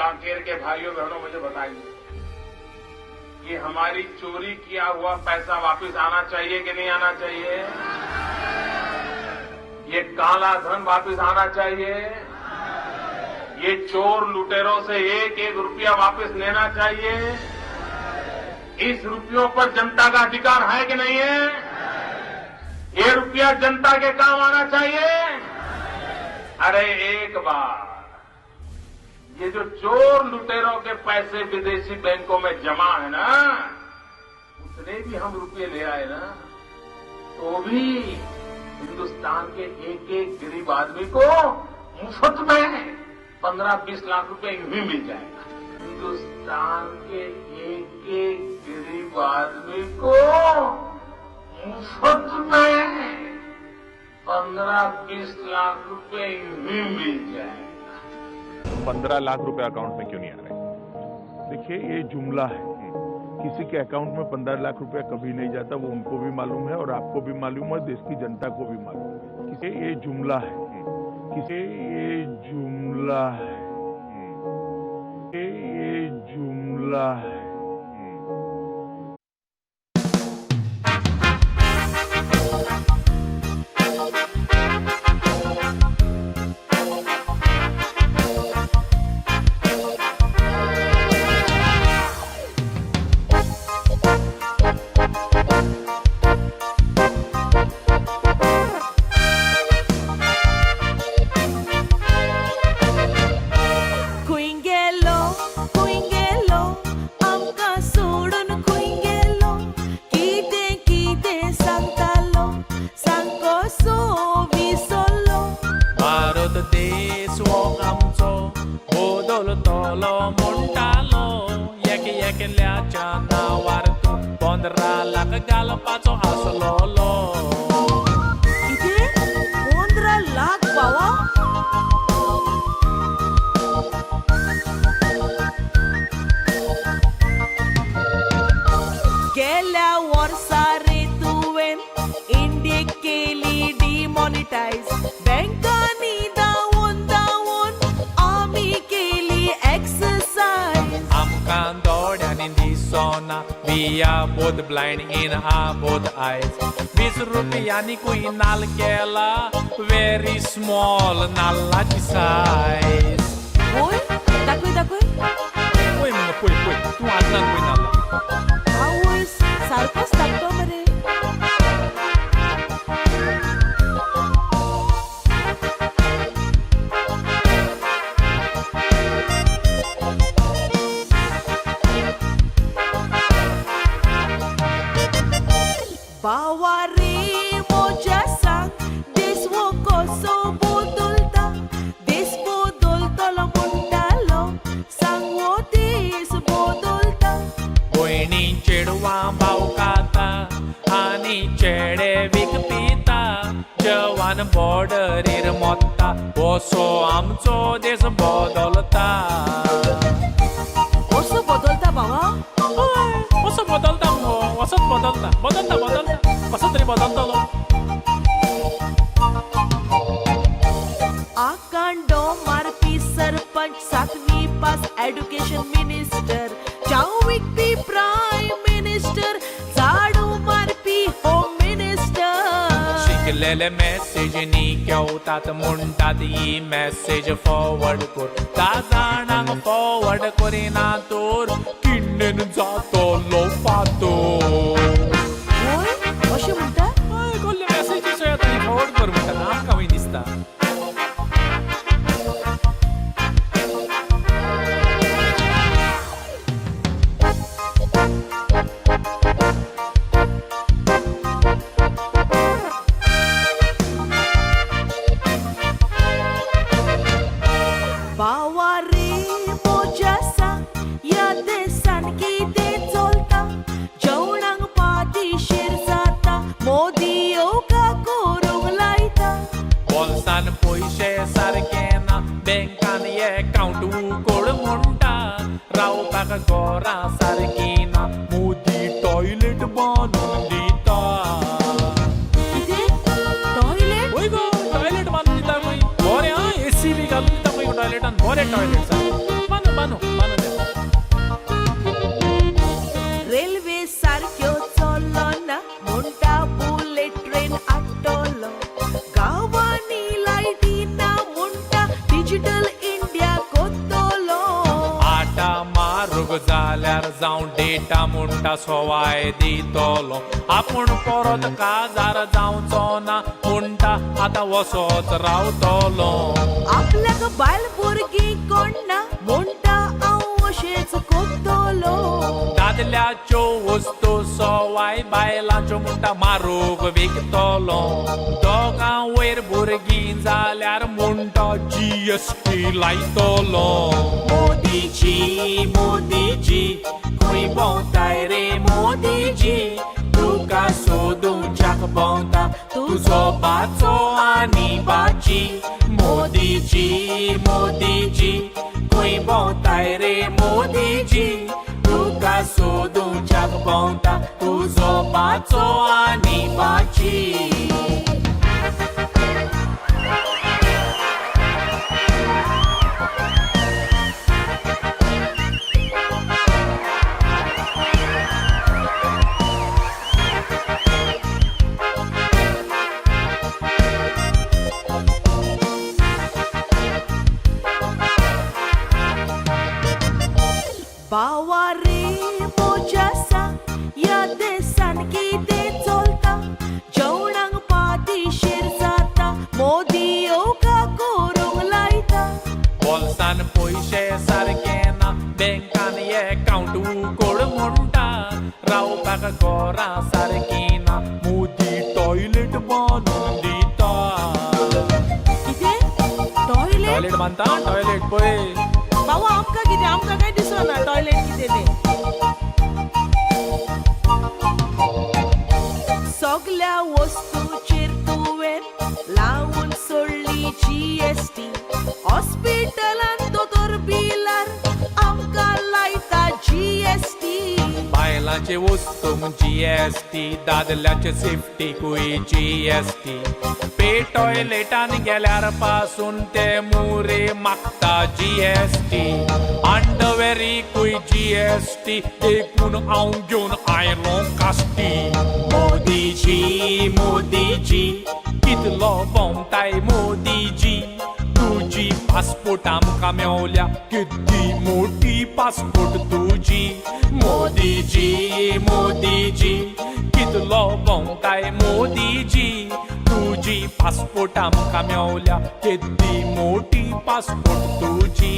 कांकेर के भाइयों बहनों मुझे बताइए कि हमारी चोरी किया हुआ पैसा वापस आना चाहिए कि नहीं आना चाहिए? ये काला धन वापस आना चाहिए? ये चोर लुटेरों से एक एक रुपया वापस लेना चाहिए? इस रुपयों पर जनता का अधिकार है कि नहीं है? ये रुपया जनता के काम आना चाहिए? अरे एक बार ये जो चोर लुटेरों के पैसे विदेशी बैंकों में जमा है ना, उसने भी हम रुपये ले आए ना, तो भी हिंदुस्तान के एक एक गरीब आदमी को मुफ्त में 15-20 लाख रुपए यूं ही मिल जाएगा। हिंदुस्तान के एक एक गरीब आदमी को मुफ्त में 15-20 लाख रुपए यूं ही मिल जाएगा। 15 लाख रुपए अकाउंट में क्यों नहीं आ रहे? देखिए, ये जुमला है। किसी के अकाउंट में 15 लाख रुपया कभी नहीं जाता, वो उनको भी मालूम है और आपको भी मालूम है, देश की जनता को भी मालूम है। किसी ये जुमला है, किसी ये जुमला है, ये जुमला है। We are both blind in our both eyes. 20 रुपयानी कोई नाल केला, very small नालाची size. Hoy, dakoy. Hoy mga poy, tu asan koy nala. Hoy, sarkas takto mare. Bawari moja sang deswo koso bodolta desbo dolta la mundalo sangwo des bodolta कोईनी चिड़वा बावकाता आणि चेडे विकपीता जवान बॉर्डरीर मोत्ता ओसो आमचो देश बदलता oso bodolta bawa ओसो बदलता मो वसत बदलता वसत रे बदलता akando marpi sarpanch satvi pas education minister chawik pi prime minister zadu marpi home minister शिकलेले मेसेज नी केवतात म्हणटात ही मेसेज फॉरवर्ड कर ता जाणांक फॉरवर्ड करिना तर किन्नेन जातो लो फातो hoy अशें म्हणटा कसले मेसेजीस येता फॉरवर्ड कर म्हणटा आमकां वय दिसता Bawari moja sang ya desan ki de zolta jaunang pati shir zata modi yoga korung laita बोल्सान पयशे सारके ना बँकान अकाउंट उगड म्हणटा रावपाक घरा सारकी ना मोदी टॉयलेट बांदून दिता कितें टॉयलेट वय गो टॉयलेट बांदून दिता खंय बरें एसी बी घालून दिता खंय टॉयलेटान बरें टॉयलेट बांदू म्हारग जाल्यार जावं डेटा म्हणटा सवाय दितलो आपूण परत काजार जावचो ना म्हणटा आतां वसोच रावतलो आपल्याक बायल भुरगीं कोणना म्हणटा हांव अशेंच कोत्तलो दादल्याच्यो वस्तू सवाय बायलांच्यो म्हणटा म्हारग विकतलो दोगां वयर भुरगीं जाल्यार म्हणटा GST लायतलो मोदीजी मोदीजी खंय भोंवताय रे मोदीजी तुका सोदूंच्याक भोंवता तुजो बाचो आनी बाची मोदीजी मोदीजी खंय भोंवताय रे मोदीजी तुका सोदूंच्याक भोंवता तुजो बाचो आनी बाची बावा रे मोजासा या देसान कितें चलता जेवणाक पातीशीर जाता मोदी योगा करूंक लायता बोल्सान पयशे सारके ना बँकान अकाउंट उकोड म्हणटा रावपाक घरां सारकी ना मोदी टॉयलेट बांदून दिता कितें टॉयलेट बांदता टॉयलेट पळय बावा आमकां काय दिसना टॉयलेट कितें तें सगल्या वस्तूचेर तुवें लावून सोडली GST हॉस्पिटलान दोतोर बिलार आमकां लायता GST बायलांचे वस्तूंक GST दादल्याचे सेफ्टीकूय GST पे टॉयलेटान गेल्यार पासून ते मुरे मागता GST अंडरवेरीकूय GST देखून हांव घेवन आयलो कास्टी मोदीजी मोदीजी कितलो भोंवताय मोदीजी तुजी पासपोर्ट आमकां मेवल्या कितली मोठी पासपोर्ट तुजी मोदीजी मोदीजी कितलो भोंवताय मोदीजी तुजी पासपोर्ट आमकां मेवल्या कितली मोठी पासपोर्ट तुजी